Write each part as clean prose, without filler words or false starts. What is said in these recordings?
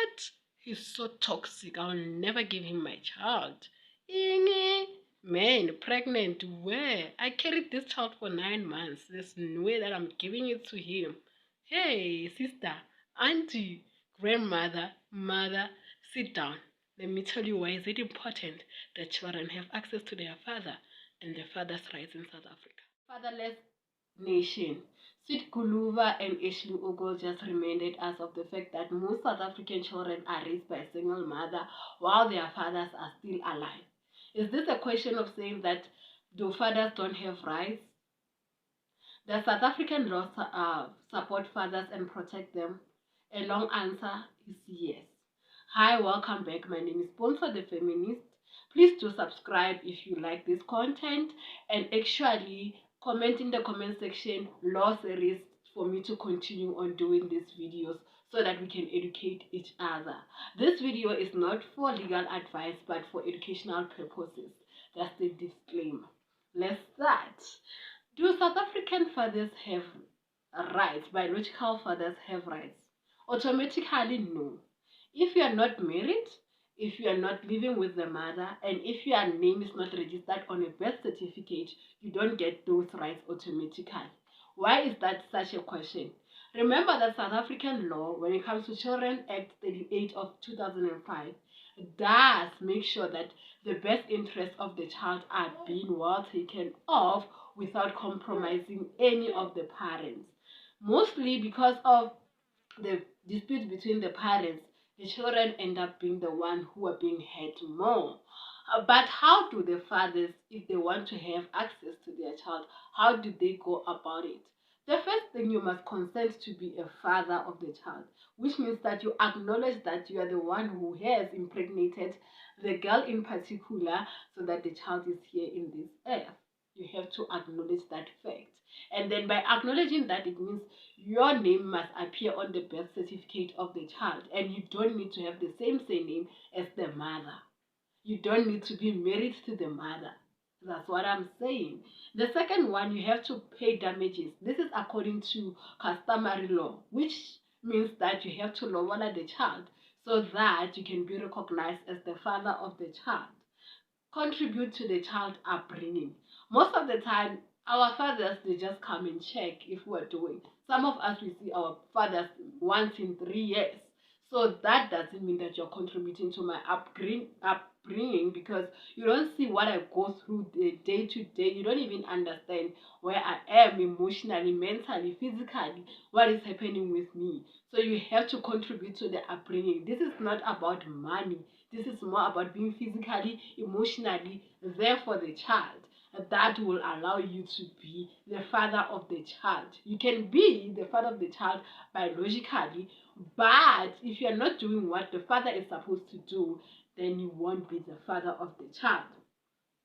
What? He's so toxic. I'll never give him my child. Inge. Man, pregnant. Where? I carried this child for 9 months. There's no way that I'm giving it to him. Hey, sister, auntie, grandmother, mother, sit down. Let me tell you why is it important that children have access to their father and their father's rights in South Africa. Fatherless nation. Sweet Guluva and Ashley Ogle just reminded us of the fact that most South African children are raised by a single mother while their fathers are still alive. Is this a question of saying that do fathers don't have rights? Does South African law support fathers and protect them? A long answer is yes. Hi, welcome back. My name is Bonso the Feminist. Please do subscribe if you like this content and actually comment in the comment section law series for me to continue on doing these videos so that we can educate each other. This video is not for legal advice but for educational purposes. That's the disclaimer. Let's start. Do South African fathers have rights? Biological fathers have rights? Automatically, no. If you are not married, if you are not living with the mother, and if your name is not registered on a birth certificate, you don't get those rights automatically. Why is that such a question? Remember that South African law, when it comes to Children Act 38 of 2005, does make sure that the best interests of the child are being well taken of without compromising any of the parents. Mostly because of the dispute between the parents, the children end up being the one who are being hurt more. But how do the fathers, if they want to have access to their child, how do they go about it? The first thing, you must consent to be a father of the child, which means that you acknowledge that you are the one who has impregnated the girl in particular so that the child is here in this earth. You have to acknowledge that fact. And then by acknowledging that, it means your name must appear on the birth certificate of the child, and you don't need to have the same surname as the mother. You don't need to be married to the mother. That's what I'm saying. The second one, you have to pay damages. This is according to customary law, which means that you have to lower the child so that you can be recognized as the father of the child. Contribute to the child upbringing. Most of the time, our fathers, they just come and check if we're doing. Some of us, we see our fathers once in 3 years. So that doesn't mean that you're contributing to my upbringing because you don't see what I go through the day to day. You don't even understand where I am emotionally, mentally, physically, what is happening with me. So you have to contribute to the upbringing. This is not about money. This is more about being physically, emotionally there for the child. That will allow you to be the father of the child. You can be the father of the child biologically, but if you are not doing what the father is supposed to do, then you won't be the father of the child.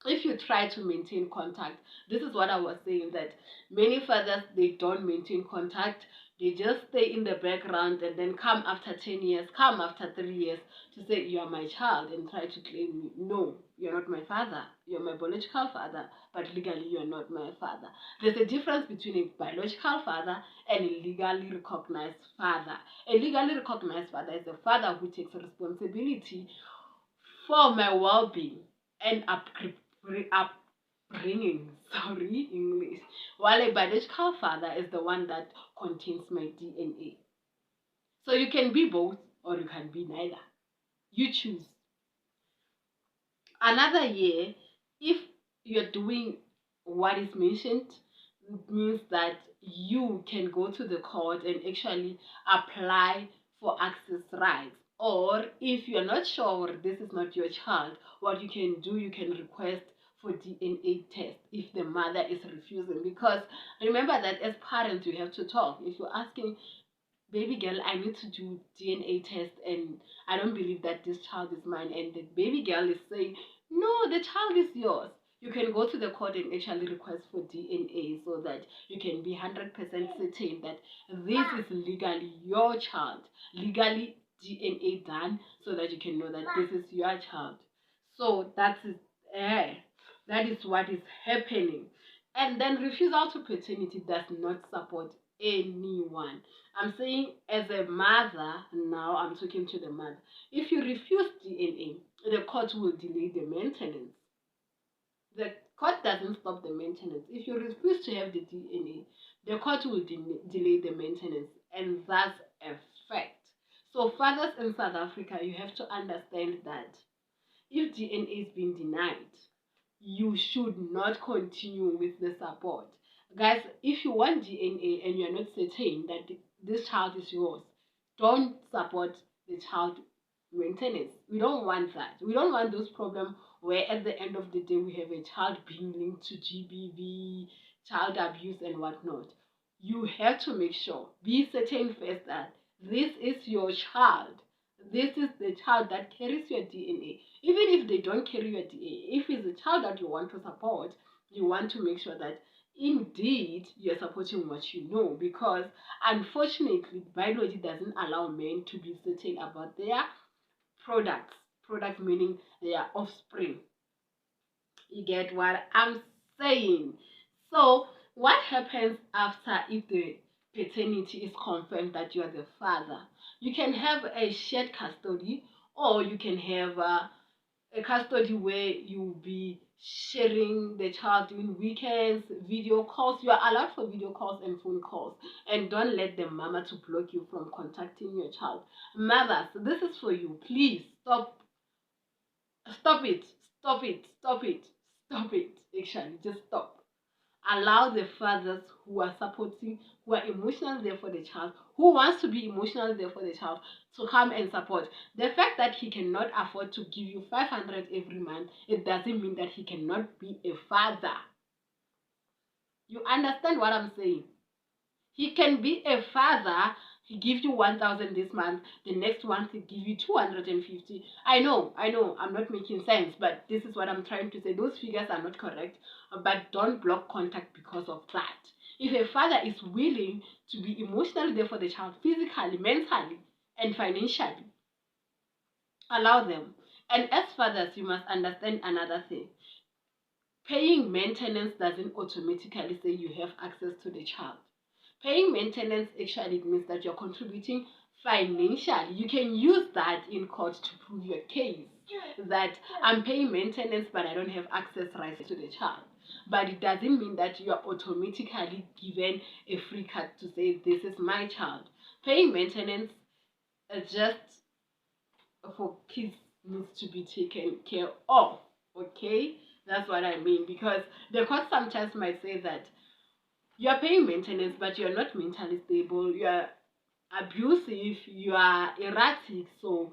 If you try to maintain contact, this is what I was saying, that many fathers, they don't maintain contact. They just stay in the background and then come after 10 years, come after 3 years to say, you are my child, and try to claim me. No, you're not my father. You're my biological father, but legally you're not my father. There's a difference between a biological father and a legally recognized father. A legally recognized father is a father who takes responsibility for my well-being and upbringing, sorry, English. While a biological father is the one that contains my DNA. So you can be both or you can be neither. You choose. Another year, if you're doing what is mentioned, it means that you can go to the court and actually apply for access rights. Or if you're not sure this is not your child, what you can do, you can request for DNA test if the mother is refusing. Because remember that as parents, you have to talk. If you're asking, baby girl, I need to do DNA test and I don't believe that this child is mine, and the baby girl is saying, no, the child is yours, you can go to the court and actually request for DNA so that you can be 100% certain that this is legally your child. Legally DNA done so that you can know that this is your child. So that is what is happening. And then refusal to paternity does not support anyone. I'm saying as a mother, now I'm talking to the mother. If you refuse DNA, the court will delay the maintenance. The court doesn't stop the maintenance. If you refuse to have the DNA, the court will delay the maintenance, and that's a fact. So fathers in South Africa, you have to understand that if DNA is being denied, you should not continue with the support. Guys, if you want DNA and you're not certain that this child is yours, don't support the child maintenance. We don't want that. We don't want those problems where at the end of the day we have a child being linked to GBV, child abuse and whatnot. You have to make sure, be certain first that this is your child. This is the child that carries your DNA. Even if they don't carry your DNA, if it's a child that you want to support, you want to make sure that indeed you're supporting what you know, because unfortunately biology doesn't allow men to be certain about their products meaning their offspring. You get what I'm saying? So what happens after if the paternity is confirmed that you are the father? You can have a shared custody, or you can have a custody where you'll be sharing the child during weekends, video calls. You are allowed for video calls and phone calls. And don't let the mama to block you from contacting your child. Mothers, this is for you. Please stop it. Stop it. Stop it. Stop it. Actually, just stop. Allow the fathers who are supporting, who are emotionally there for the child, who wants to be emotionally there for the child, to come and support. The fact that he cannot afford to give you 500 every month, it doesn't mean that he cannot be a father. You understand what I'm saying? He can be a father. He gives you 1,000 this month. The next month he give you 250. I know. I'm not making sense, but this is what I'm trying to say. Those figures are not correct, but don't block contact because of that. If a father is willing to be emotionally there for the child, physically, mentally, and financially, allow them. And as fathers, you must understand another thing. Paying maintenance doesn't automatically say you have access to the child. Paying maintenance actually means that you're contributing financially. You can use that in court to prove your case that I'm paying maintenance but I don't have access rights to the child. But it doesn't mean that you are automatically given a free card to say this is my child. Paying maintenance is just for kids needs to be taken care of. Okay? That's what I mean, because the court sometimes might say that you are paying maintenance, but you are not mentally stable, you are abusive, you are erratic. So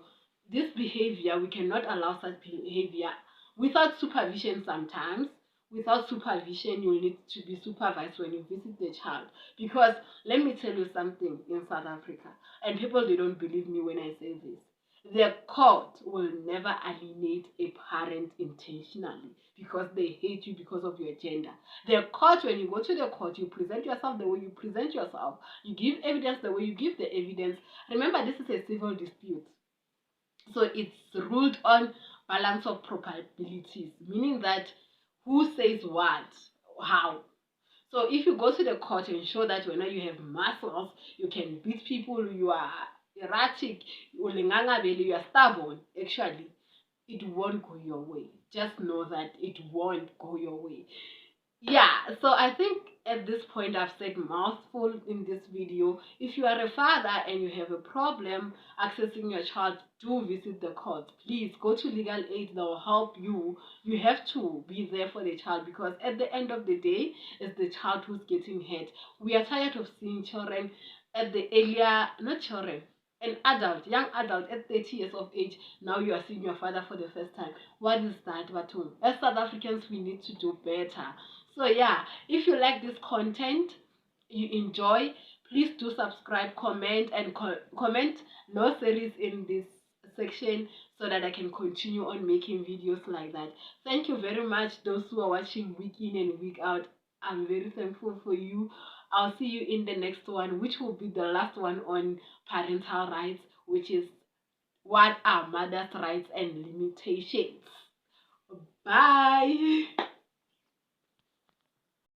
this behavior, we cannot allow such behavior without supervision. Sometimes without supervision, you need to be supervised when you visit the child. Because let me tell you something, in South Africa, and people, they don't believe me when I say this, the court will never alienate a parent intentionally because they hate you because of your gender. The court, when you go to the court, you present yourself the way you present yourself. You give evidence the way you give the evidence. Remember, this is a civil dispute. So it's ruled on balance of probabilities, meaning that who says what, how. So if you go to the court and show that when you have muscles, you can beat people, you are erratic, you are stubborn, actually, it won't go your way. Just know that it won't go your way. Yeah, so I think at this point I've said mouthful in this video. If you are a father and you have a problem accessing your child, do visit the court. Please go to legal aid, they'll help you. You have to be there for the child, because at the end of the day, it's the child who's getting hurt. We are tired of seeing children at the earlier, not children, an adult, young adult at 30 years of age, now you are seeing your father for the first time. What is that, Batum? As South Africans, we need to do better. So yeah, if you like this content, you enjoy, please do subscribe, comment, and comment no series in this section so that I can continue on making videos like that. Thank you very much, those who are watching week in and week out. I'm very thankful for you. I'll see you in the next one, which will be the last one on parental rights, which is what are mothers' rights and limitations. Bye.